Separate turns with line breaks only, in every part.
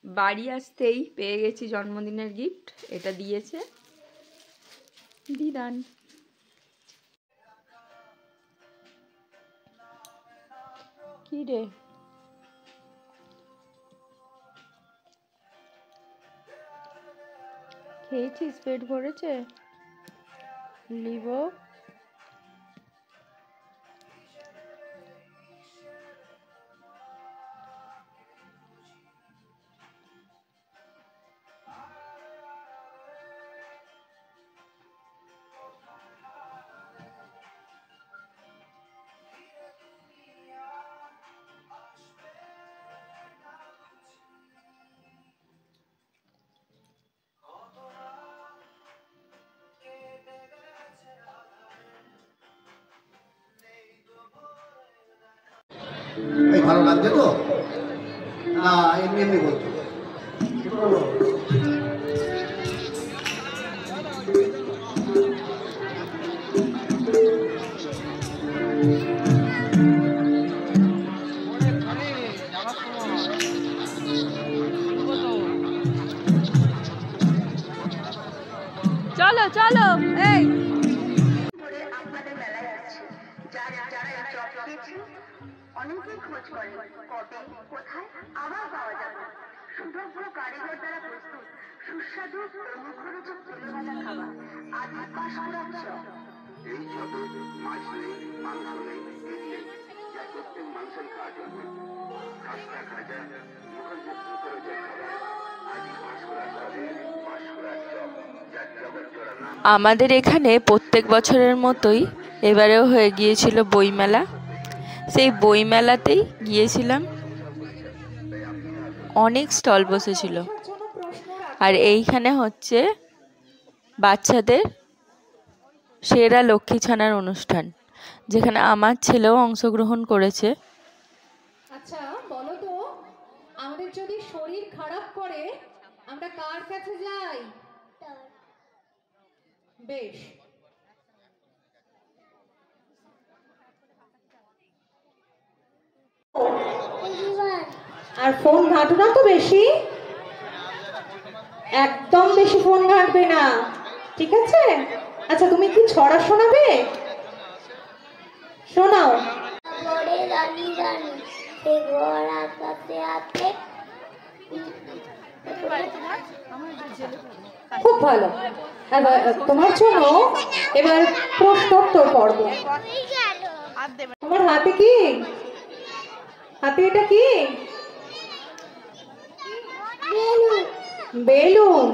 বাড়ি আসতেই পেয়ে গেছি জন্মদিনের গিফট। এটা দিয়েছে দিদান। কি রে, খেয়েছিস? পেট ভরেছে? লিবো
ভালো লাগছে তো না? এমনি এমনি বলছো।
চলো চলো। এই
অনেকেই খোঁজ করে কবে কোথায় আবার পাওয়া যাবে সুদক্ষ কারিগর দ্বারা প্রস্তুত সুস্বাদু ও মুখরোচক তেলেভাজা খাবার। আজ পাঁশকুড়ার চপ। এই চপে মাছ নেই, মাংস নেই, ডিম নেই, যা প্রত্যেক মানুষের খাওয়া জন্য খাস্তা খাজা মুখরোচক খাবার। আজ পাঁশকুড়ার চপে পাঁশকুড়ার চপ, যার জগৎ জোড়া নাম।
আমাদের এখানে প্রত্যেক বছরের মতোই এবারেও হয়ে গিয়েছিল বইমেলা। সেই বইমেলাতেই গিয়েছিলাম। অনেক স্টল বসেছিল। আর এইখানে হচ্ছে বাচ্চাদের সেরা লক্ষ্মী ছানার অনুষ্ঠান, যেখানে আমার ছেলেও অংশগ্রহণ করেছে।
আচ্ছা বলো তো, আমাদের যদি শরীর খারাপ করে আমরা কার কাছে যাই? বেশ, আর ফোন ঘাঁটো না তো বেশি, একদম বেশি ফোন ঘাঁটবে না, ঠিক আছে? আচ্ছা তুমি কি ছড়া শোনাবে? শোনাও। খুব ভালো। তোমার জন্য এবার প্রশ্নোত্তর পর্ব। তোমার হাতে কি? হাতে এটা কি? বেলুন।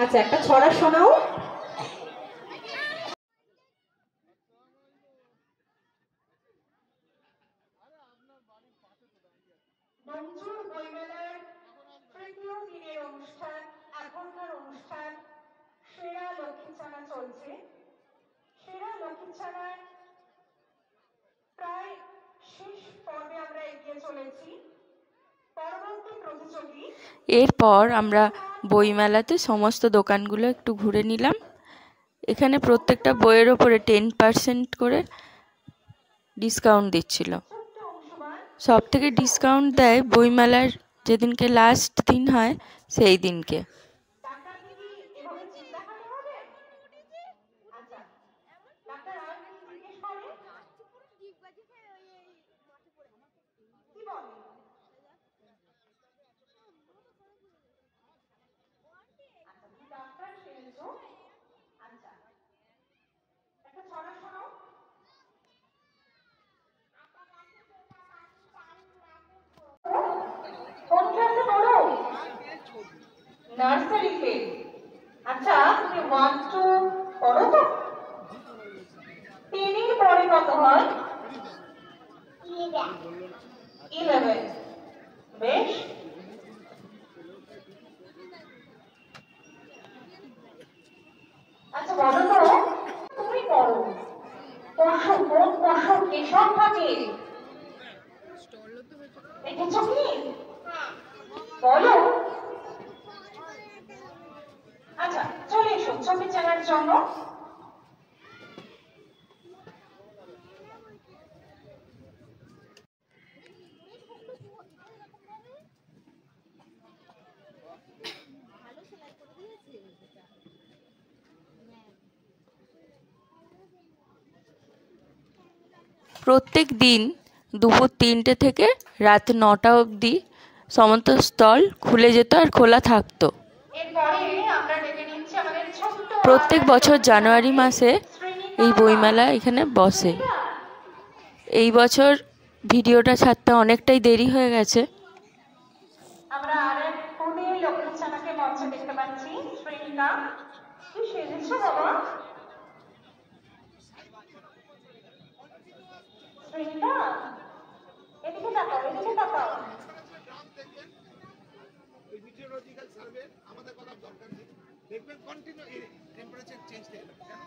আচ্ছা একটা ছড়া শোনাও। মঞ্জুর বইমেলার তৃতীয় দিনের অনুষ্ঠান, এখনকার অনুষ্ঠান সেরা লক্ষ্মী ছানা চলছে। সেরা লক্ষ্মী ছানার প্রায় শেষ পর্বে আমরা এগিয়ে চলেছি। পরবর্তী প্রতিযোগী।
এরপর আমরা বইমেলাতে সমস্ত দোকানগুলো একটু ঘুরে নিলাম। এখানে প্রত্যেকটা বইয়ের ওপরে 10% করে ডিসকাউন্ট দিচ্ছিল। সব থেকে ডিসকাউন্ট দেয় বইমেলার যেদিনকে লাস্ট দিন হয় সেই দিনকে।
নার্সারিতে। আচ্ছা তুমি 1 2 পড়ো তো? 3 এর পরে কত হয়? 11। বেশ, আচ্ছা বলো তো, তুমি পড়ো পশু কোন পশু কেশর থাকে? দেখেছো কি? বলো। আচ্ছা চলে এসো ছবি চেনার জন্য।
প্রত্যেক দিন দুপুর 3টে থেকে রাত 9টা অবধি সমস্ত স্টল খুলে যেত আর খোলা থাকতো। প্রত্যেক বছর জানুয়ারি মাসে এই বইমেলা এখানে বসে। এই বছর ভিডিওটা ছাড়তে অনেকটাই দেরি হয়ে গেছে।
আমরা আরেক কোণে লক্ষ্মীছানাকে মঞ্চে দেখতে পাচ্ছি। শ্রেণিকা, তুই সেজেছ বাবা? শ্রেণিকা, এদিকে তাকাও, এদিকে তাকাও।
এই মেটিওরোলজিক্যাল সার্ভে আমাদের কথা দরকার নেই, দেখবেন কন্টিনিউ টেম্পারেচার চেঞ্জ থাকে কেন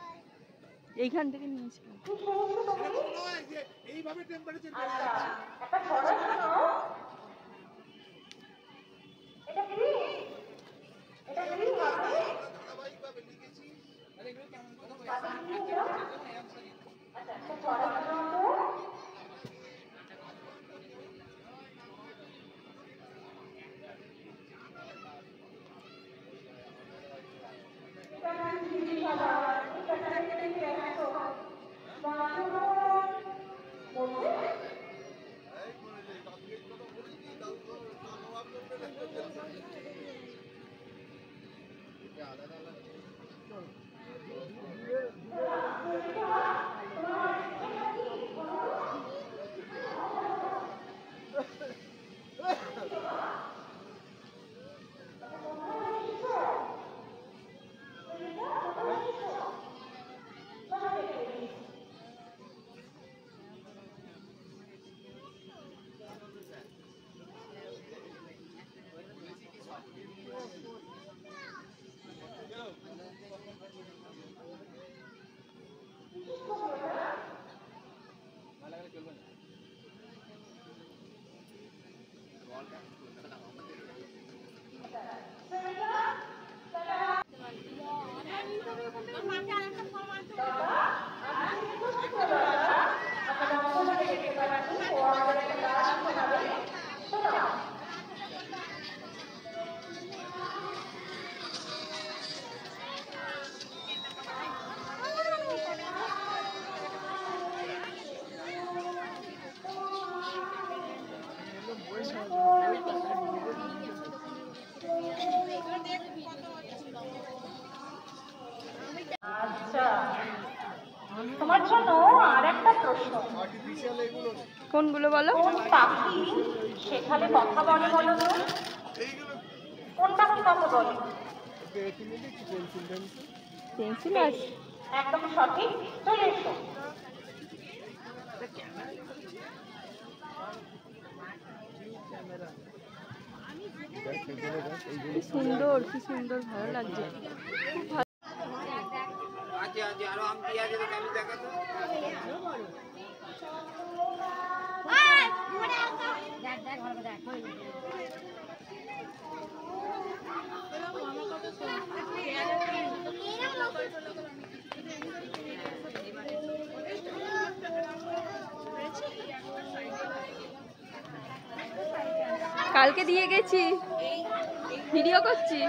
এইখান থেকে নিয়েছিলাম
এরকম নয় যে এইভাবে টেম্পারেচার বেড়ে যাচ্ছে।
একটা ছড়া শোনাও। এটা কি? এটা কি হবে?
ধারাবাহিকভাবে লিখেছি।
আচ্ছা, একটা ছড়া শোনাও তো। আচ্ছা, তোমার জন্য আর একটা প্রশ্ন।
কোনগুলো বলো?
কোন পাখি সেখানে কথা বলে বলো তো? কোন পাখি কথা বলে?
পেন্সিল আছে।
একদম সঠিক, চলে এসো।
কি সুন্দর, কি সুন্দর, ভালো লাগছে।
আরো আম দিয়ে আছে, আমি দেখাতো।
কালকে দিয়ে গেছি, ভিডিও করছি।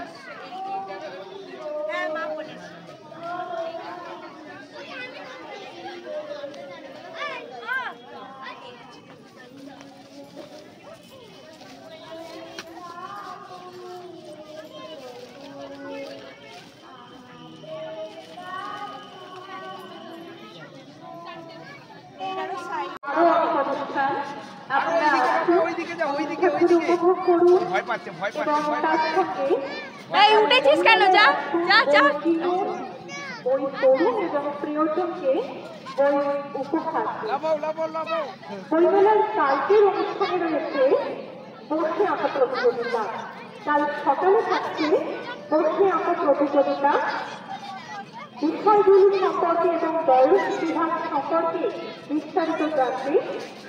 ভয় পাচ্ছে, ভয় পাচ্ছে, ভয় পাচ্ছে।
এই উঠেছিস কেন? যা যা যা।
ওই তরুণ এবং প্রিয়জনকে ওই উপহার
লাফাও, লাফাও, লাফাও।
বইমেলার কালকের অনুষ্ঠানে রয়েছে বসে আঁকা প্রতিযোগিতা। কাল সকালে থাকছে বসে আঁকা প্রতিযোগিতা। বিষয়গুলি সম্পর্কে এবং বয়স বিভাগ সম্পর্কে বিস্তারিত জানতে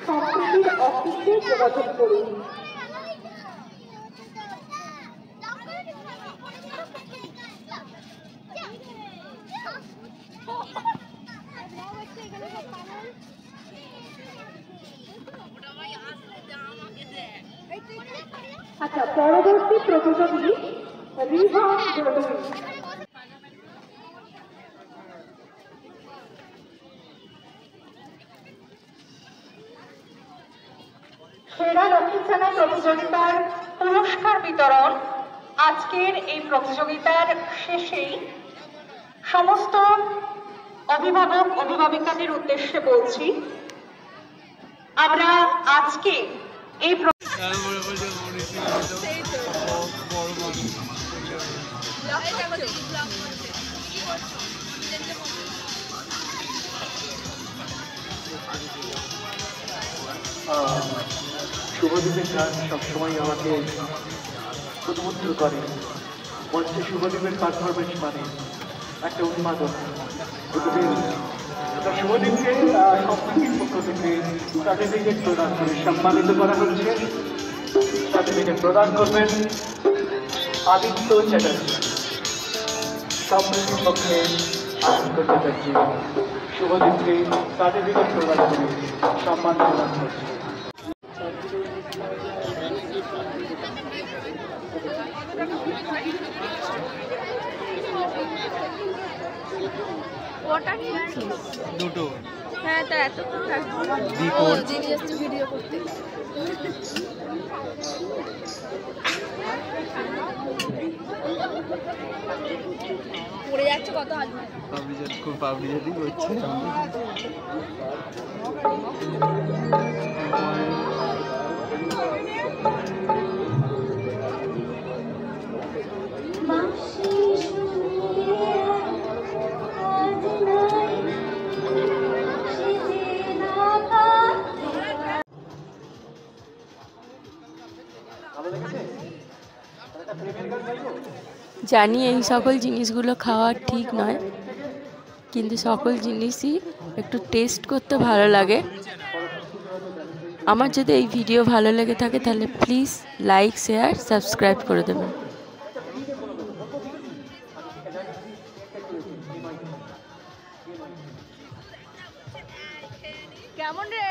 সম্প্রীতির অফিসে যোগাযোগ করুন। আচ্ছা, পরবর্তী প্রতিযোগী রিভা জলুই।
প্রতিযোগিতার পুরস্কার বিতরণ। আজকের এই প্রতিযোগিতার শেষেই সমস্ত অভিভাবক অভিভাবিকাদের উদ্দেশ্যে বলছি, আমরা আজকে এই
শুভদীপের গান সবসময় আমাকে উদ্বুদ্ধ করে। মঞ্চে শুভদীপের পারফরমেন্স মানে একটা উন্মাদনা। শুভদীপকে কোম্পানির পক্ষ থেকে সার্টিফিকেট প্রদান করে সম্মানিত করা হচ্ছে। সার্টিফিকেট প্রদান করবেন আদিত্য চ্যাটার্জি, কোম্পানির পক্ষে আদিত্য চ্যাটার্জি শুভদীপকে সার্টিফিকেট প্রদান করে সম্মান প্রদান করছে।
দুটো
হ্যাঁ, তা এত ভিডিও করতে পড়ে যাচ্ছে কত
খুব পাবলিসিটি করছে।
জানি এই সকল জিনিসগুলো খাওয়া ঠিক নয়, কিন্তু সকল জিনিসই একটু টেস্ট করতে ভালো লাগে। আমার যদি এই ভিডিও ভালো লেগে থাকে তাহলে প্লিজ লাইক, শেয়ার, সাবস্ক্রাইব করে দেবেন। কেমন রে?